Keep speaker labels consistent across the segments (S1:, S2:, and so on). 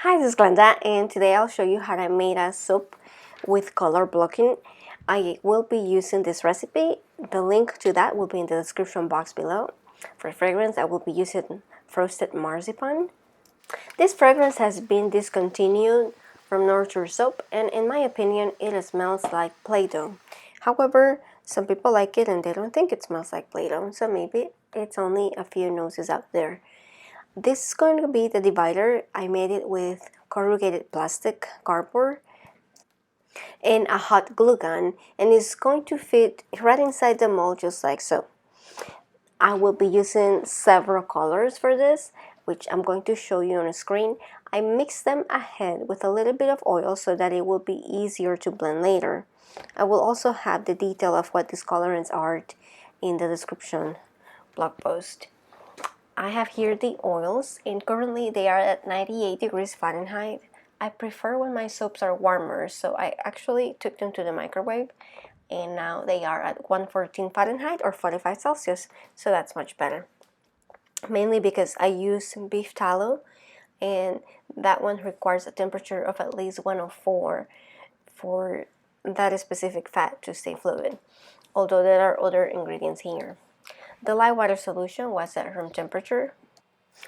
S1: Hi, this is Glenda, and today I'll show you how I made a soup with color blocking. I will be using this recipe. The link to that will be in the description box below. For fragrance, I will be using Frosted Marzipan. This fragrance has been discontinued from Nurture soap, and in my opinion, it smells like Play-Doh. However, some people like it and they don't think it smells like Play-Doh, so maybe it's only a few noses out there. This is going to be the divider. I made it with corrugated plastic cardboard and a hot glue gun, and it's going to fit right inside the mold just like so. I will be using several colors for this, which I'm going to show you on the screen. I mixed them ahead with a little bit of oil so that it will be easier to blend later. I will also have the detail of what these colorants are in the description blog post. I have here the oils, and currently they are at 98 degrees Fahrenheit. I prefer when my soaps are warmer, so I actually took them to the microwave, and now they are at 114 Fahrenheit or 45 Celsius, so that's much better. Mainly because I use beef tallow, and that one requires a temperature of at least 104 for that specific fat to stay fluid, although there are other ingredients here. The light water solution was at room temperature,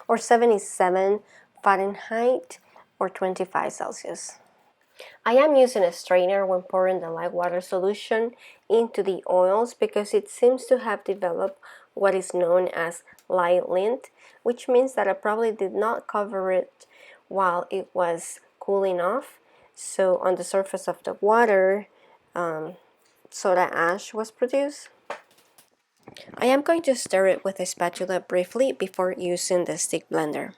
S1: or 77 Fahrenheit, or 25 Celsius. I am using a strainer when pouring the light water solution into the oils because it seems to have developed what is known as light lint, which means that I probably did not cover it while it was cooling off. So on the surface of the water, soda ash was produced. I am going to stir it with a spatula briefly before using the stick blender.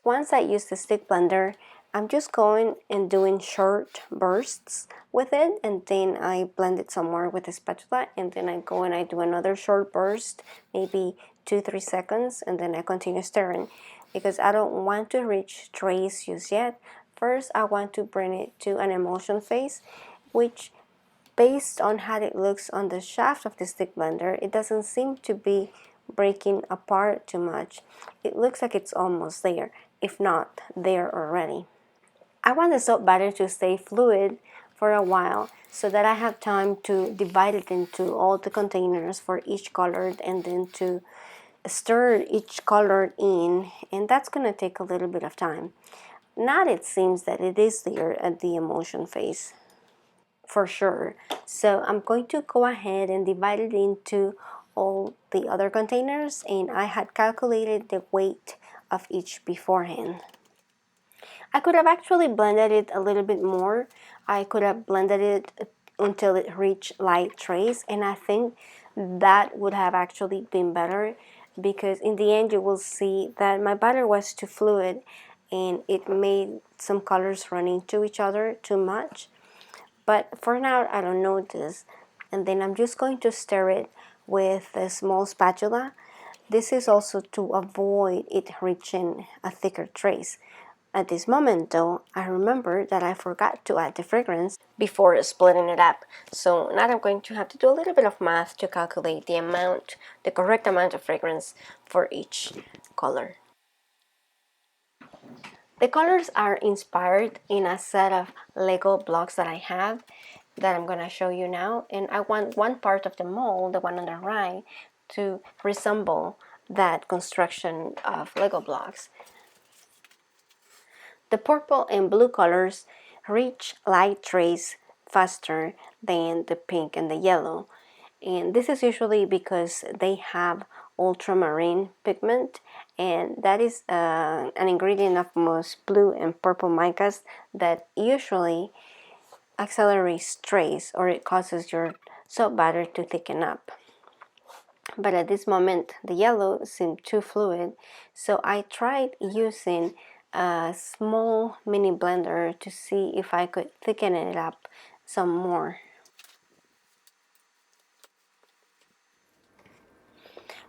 S1: Once I use the stick blender, I'm just going and doing short bursts with it, and then I blend it some more with a spatula, and then I go and I do another short burst, maybe 2-3 seconds, and then I continue stirring because I don't want to reach trace use yet. First, I want to bring it to an emulsion phase, which based on how it looks on the shaft of the stick blender, it doesn't seem to be breaking apart too much. It looks like it's almost there, if not there already. I want the soap batter to stay fluid for a while so that I have time to divide it into all the containers for each color and then to stir each color in, and that's going to take a little bit of time. Now it seems that it is there at the emulsion phase for sure. So I'm going to go ahead and divide it into all the other containers, and I had calculated the weight of each beforehand. I could have actually blended it a little bit more. I could have blended it until it reached light trace, and I think that would have actually been better because in the end you will see that my batter was too fluid and it made some colors run into each other too much. But for now, I don't notice. And then I'm just going to stir it with a small spatula. This is also to avoid it reaching a thicker trace. At this moment though, I remember that I forgot to add the fragrance before splitting it up. So now I'm going to have to do a little bit of math to calculate the correct amount of fragrance for each color. The colors are inspired in a set of Lego blocks that I have that I'm going to show you now, and I want one part of the mold, the one on the right, to resemble that construction of Lego blocks. The purple and blue colors reach light trace faster than the pink and the yellow, and this is usually because they have ultramarine pigment, and that is an ingredient of most blue and purple micas that usually accelerates trace, or it causes your soap batter to thicken up. But at this moment the yellow seemed too fluid, so I tried using a small mini blender to see if I could thicken it up some more.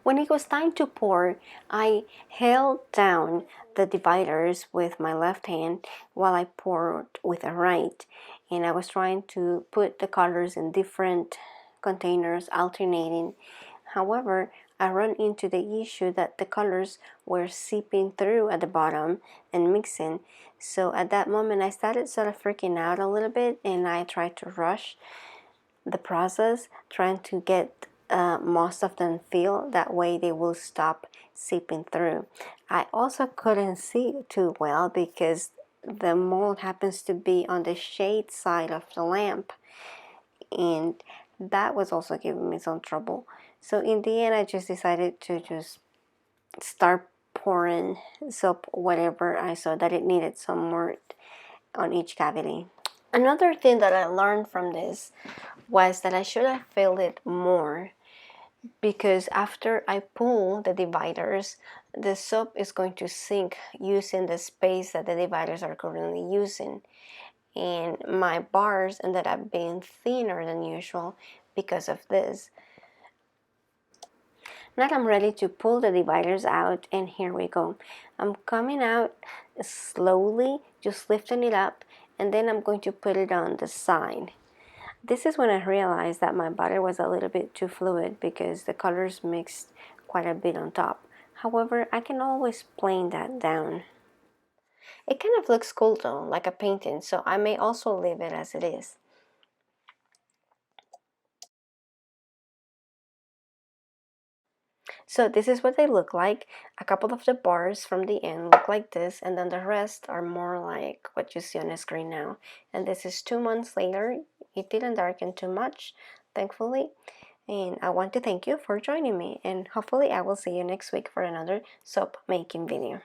S1: When it was time to pour, I held down the dividers with my left hand while I poured with the right, and I was trying to put the colors in different containers, alternating. However, I run into the issue that the colors were seeping through at the bottom and mixing. So at that moment I started sort of freaking out a little bit, and I tried to rush the process, trying to get most of them filled. That way they will stop seeping through. I also couldn't see too well because the mold happens to be on the shade side of the lamp, and that was also giving me some trouble. So in the end I just decided to just start pouring soap wherever I saw that it needed some more on each cavity. Another thing that I learned from this was that I should have filled it more, because after I pull the dividers, the soap is going to sink using the space that the dividers are currently using, and my bars ended up being thinner than usual because of this. Now I'm ready to pull the dividers out, and here we go. I'm coming out slowly, just lifting it up, and then I'm going to put it on the side. This is when I realized that my butter was a little bit too fluid because the colors mixed quite a bit on top. However, I can always plane that down. It kind of looks cool though, like a painting, so I may also leave it as it is. So this is what they look like. A couple of the bars from the end look like this, and then the rest are more like what you see on the screen now. And this is 2 months later. It didn't darken too much, thankfully. And I want to thank you for joining me, and hopefully I will see you next week for another soap making video.